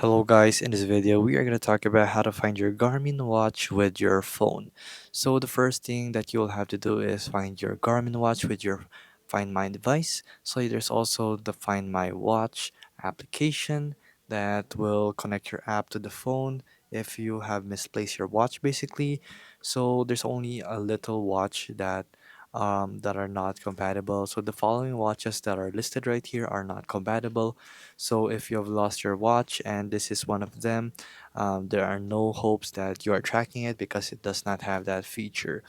Hello guys, in this video we are going to talk about how to find your Garmin watch with your phone. So the first thing that you'll have to do is find your Garmin watch with your Find My device. So there's also the Find My Watch application that will connect your app to the phone if you have misplaced your watch basically. So there's only a little watch that are not compatible. So the following watches that are listed right here are not compatible. So if you have lost your watch and this is one of them, there are no hopes that you are tracking it because it does not have that feature.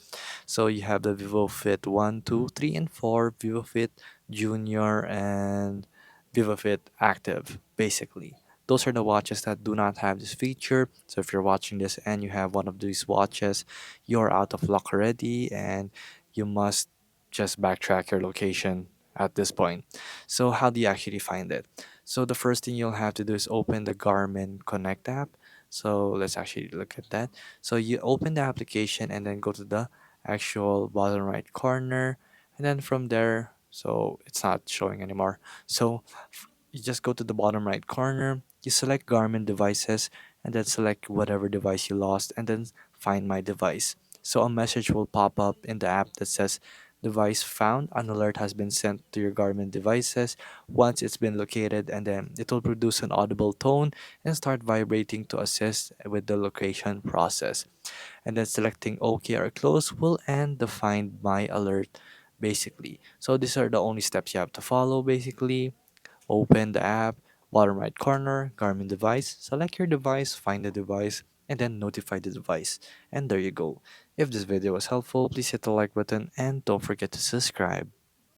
So you have the Vivo Fit 1, 2, 3, and 4, Vivo Fit Junior, and Vivo Fit Active, basically. Those are the watches that do not have this feature. So if you're watching this and you have one of these watches, you're out of luck already and you must just backtrack your location at this point. So how do you actually find it? So the first thing you'll have to do is open the Garmin Connect app. So let's actually look at that. So you open the application and then go to the actual bottom right corner, and then from there, so it's not showing anymore. So you just go to the bottom right corner, you select Garmin devices, and then select whatever device you lost, and then find my device. So a message will pop up in the app that says device found. An alert has been sent to your Garmin devices once it's been located, and then it will produce an audible tone and start vibrating to assist with the location process. And then selecting OK or close will end the Find My alert basically. So these are the only steps you have to follow basically. Open the app, bottom right corner, Garmin device, select your device, find the device, and then notify the device. And there you go. If this video was helpful, please hit the like button and don't forget to subscribe.